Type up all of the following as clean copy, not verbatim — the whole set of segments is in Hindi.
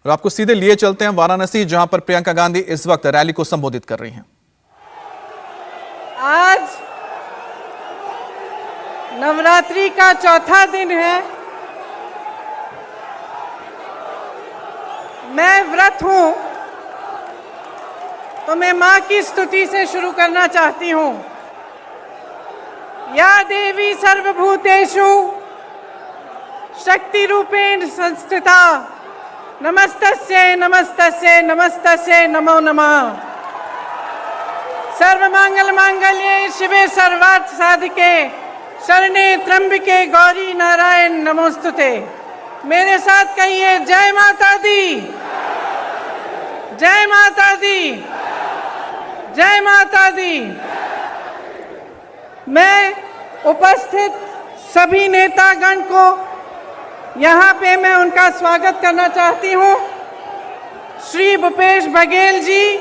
और आपको सीधे लिए चलते हैं वाराणसी, जहां पर प्रियंका गांधी इस वक्त रैली को संबोधित कर रही हैं। आज नवरात्रि का चौथा दिन है। मैं व्रत हूं, तो मैं मां की स्तुति से शुरू करना चाहती हूं। या देवी सर्वभूतेषु शक्ति रूपेण संस्थिता, नमस्तस्यै नमस्तस्यै नमस्तस्यै नमो नमः। सर्वमंगल मांगल्ये शिवे सर्वार्थ साधिके शरणे त्र्यंबके गौरी नारायण नमोस्तुते। मेरे साथ कहिए, जय माता दी, जय माता दी, जय माता दी। मैं उपस्थित सभी नेतागण को यहाँ पे मैं उनका स्वागत करना चाहती हूँ। श्री भूपेश बघेल जी,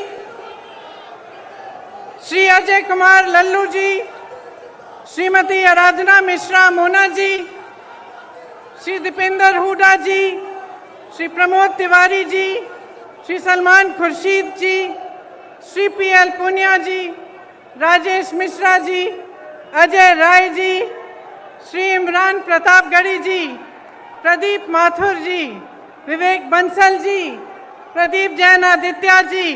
श्री अजय कुमार लल्लू जी, श्रीमती आराधना मिश्रा मोना जी, श्री दीपेंद्र हुडा जी, श्री प्रमोद तिवारी जी, श्री सलमान खुर्शीद जी, श्री पीएल पुनिया जी, राजेश मिश्रा जी, अजय राय जी, श्री इमरान प्रतापगढ़ी जी, प्रदीप माथुर जी, विवेक बंसल जी, प्रदीप जैन आदित्य जी,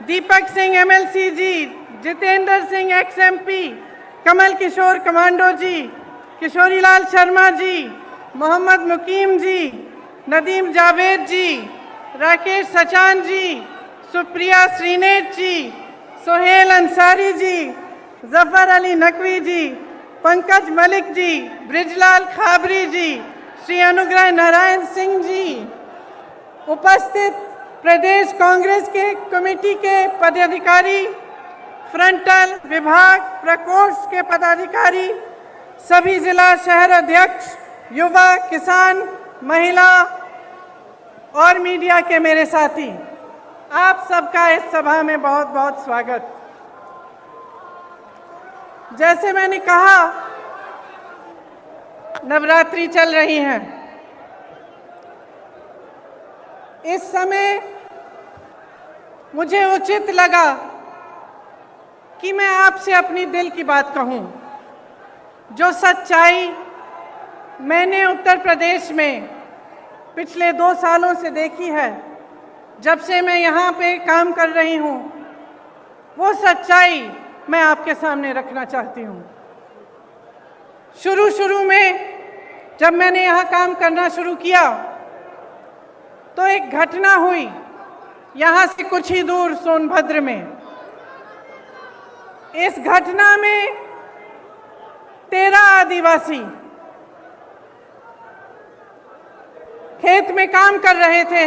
दीपक सिंह एमएलसी जी, जितेंद्र सिंह एक्सएमपी, कमल किशोर कमांडो जी, किशोरीलाल शर्मा जी, मोहम्मद मुकीम जी, नदीम जावेद जी, राकेश सचान जी, सुप्रिया श्रीनेत जी, सोहेल अंसारी जी, जफर अली नकवी जी, पंकज मलिक जी, ब्रिजलाल खाबरी जी, श्री अनुग्रह नारायण सिंह जी, उपस्थित प्रदेश कांग्रेस के कमेटी के पदाधिकारी, फ्रंटल विभाग प्रकोष्ठ के पदाधिकारी, सभी जिला शहर अध्यक्ष, युवा, किसान, महिला और मीडिया के मेरे साथी, आप सबका इस सभा में बहुत बहुत स्वागत। जैसे मैंने कहा, नवरात्रि चल रही है। इस समय मुझे उचित लगा कि मैं आपसे अपनी दिल की बात कहूं। जो सच्चाई मैंने उत्तर प्रदेश में पिछले 2 सालों से देखी है, जब से मैं यहाँ पे काम कर रही हूँ, वो सच्चाई मैं आपके सामने रखना चाहती हूँ। शुरू में जब मैंने यहाँ काम करना शुरू किया, तो एक घटना हुई यहाँ से कुछ ही दूर सोनभद्र में। इस घटना में 13 आदिवासी खेत में काम कर रहे थे।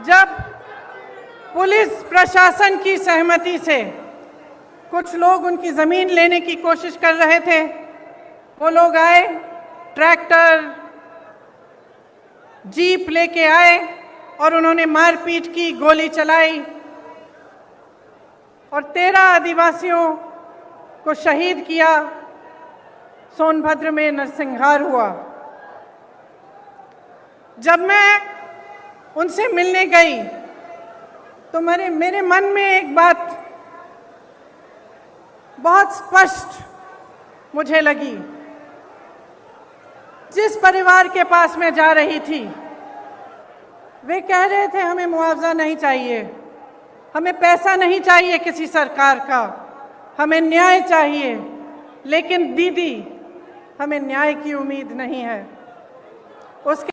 जब पुलिस प्रशासन की सहमति से कुछ लोग उनकी जमीन लेने की कोशिश कर रहे थे, वो लोग आए, ट्रैक्टर जीप लेके आए और उन्होंने मारपीट की, गोली चलाई और 13 आदिवासियों को शहीद किया। सोनभद्र में नरसंहार हुआ। जब मैं उनसे मिलने गई, तो मेरे मन में एक बात बहुत स्पष्ट मुझे लगी। जिस परिवार के पास मैं जा रही थी, वे कह रहे थे, हमें मुआवजा नहीं चाहिए, हमें पैसा नहीं चाहिए किसी सरकार का, हमें न्याय चाहिए। लेकिन दीदी, हमें न्याय की उम्मीद नहीं है। उसके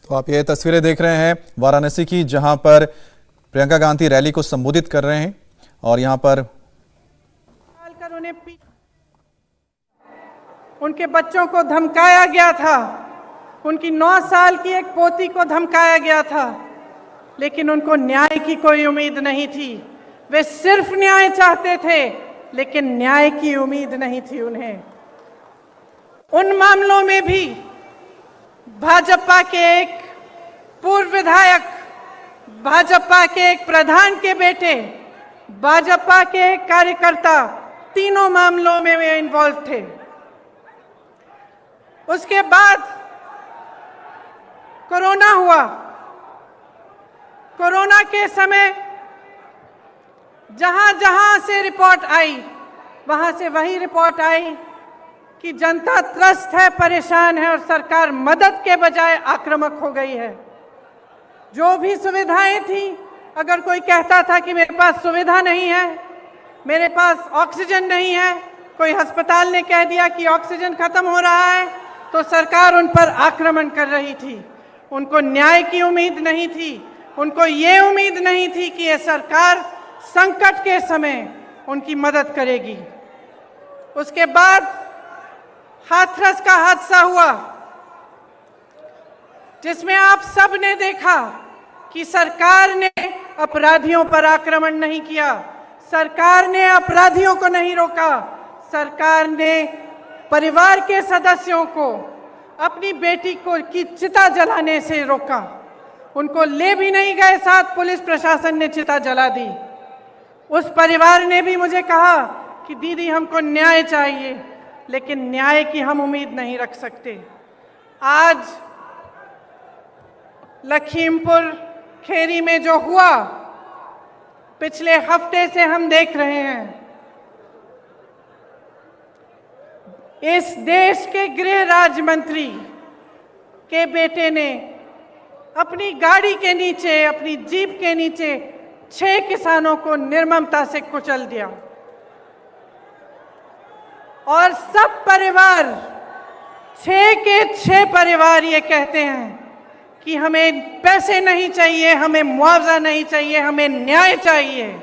तो आप ये तस्वीरें देख रहे हैं वाराणसी की, जहां पर प्रियंका गांधी रैली को संबोधित कर रहे हैं और यहां पर उनके बच्चों को धमकाया गया था। उनकी 9 साल की एक पोती को धमकाया गया था, लेकिन उनको न्याय की कोई उम्मीद नहीं थी। वे सिर्फ न्याय चाहते थे, लेकिन न्याय की उम्मीद नहीं थी उन्हें। उन मामलों में भी भाजपा के एक पूर्व विधायक, भाजपा के एक प्रधान के बेटे भाजपा के कार्यकर्ता तीनों मामलों में वे इन्वॉल्व थे। उसके बाद कोरोना हुआ। कोरोना के समय जहां जहां से रिपोर्ट आई, वहां से वही रिपोर्ट आई कि जनता त्रस्त है, परेशान है और सरकार मदद के बजाय आक्रामक हो गई है। जो भी सुविधाएं थी, अगर कोई कहता था कि मेरे पास सुविधा नहीं है, मेरे पास ऑक्सीजन नहीं है, कोई अस्पताल ने कह दिया कि ऑक्सीजन खत्म हो रहा है, तो सरकार उन पर आक्रमण कर रही थी। उनको न्याय की उम्मीद नहीं थी, उनको ये उम्मीद नहीं थी कि ये सरकार संकट के समय उनकी मदद करेगी। उसके बाद हाथरस का हादसा हुआ, जिसमें आप सब ने देखा कि सरकार ने अपराधियों पर आक्रमण नहीं किया, सरकार ने अपराधियों को नहीं रोका, सरकार ने परिवार के सदस्यों को अपनी बेटी को की चिता जलाने से रोका। उनको ले भी नहीं गए साथ, पुलिस प्रशासन ने चिता जला दी। उस परिवार ने भी मुझे कहा कि दीदी हमको न्याय चाहिए, लेकिन न्याय की हम उम्मीद नहीं रख सकते। आज लखीमपुर खेरी में जो हुआ, पिछले हफ्ते से हम देख रहे हैं। इस देश के गृह राज्य मंत्री के बेटे ने अपनी गाड़ी के नीचे, अपनी जीप के नीचे 6 किसानों को निर्ममता से कुचल दिया और सब परिवार, 6 के 6 परिवार ये कहते हैं कि हमें पैसे नहीं चाहिए, हमें मुआवजा नहीं चाहिए, हमें न्याय चाहिए।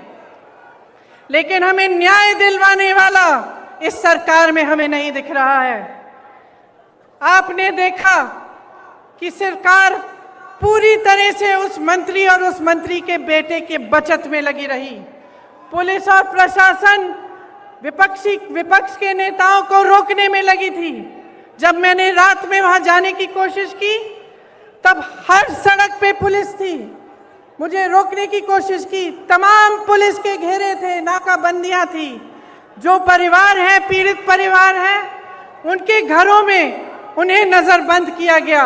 लेकिन हमें न्याय दिलवाने वाला इस सरकार में हमें नहीं दिख रहा है। आपने देखा कि सरकार पूरी तरह से उस मंत्री और उस मंत्री के बेटे के बचत में लगी रही। पुलिस और प्रशासन विपक्ष के नेताओं को रोकने में लगी थी। जब मैंने रात में वहां जाने की कोशिश की, तब हर सड़क पे पुलिस थी, मुझे रोकने की कोशिश की। तमाम पुलिस के घेरे थे, नाकाबंदियां थी। जो परिवार है, पीड़ित परिवार है, उनके घरों में उन्हें नजरबंद किया गया,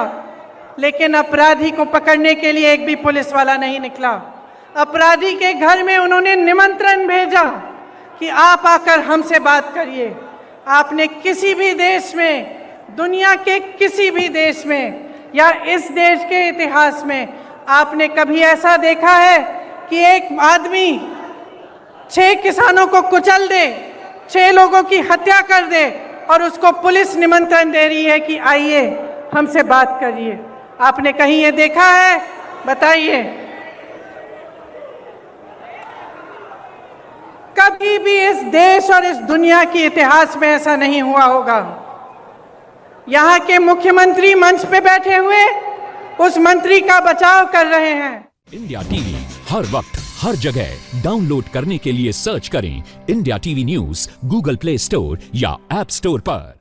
लेकिन अपराधी को पकड़ने के लिए एक भी पुलिस वाला नहीं निकला। अपराधी के घर में उन्होंने निमंत्रण भेजा कि आप आकर हमसे बात करिए। आपने किसी भी देश में, दुनिया के किसी भी देश में या इस देश के इतिहास में आपने कभी ऐसा देखा है कि एक आदमी 6 किसानों को कुचल दे, 6 लोगों की हत्या कर दे और उसको पुलिस निमंत्रण दे रही है कि आइए हमसे बात करिए? आपने कहीं ये देखा है? बताइए। कभी भी इस देश और इस दुनिया के इतिहास में ऐसा नहीं हुआ होगा। यहाँ के मुख्यमंत्री मंच पे बैठे हुए उस मंत्री का बचाव कर रहे हैं। इंडिया टीवी हर वक्त हर जगह डाउनलोड करने के लिए सर्च करें India TV news Google play store या ऐप स्टोर पर।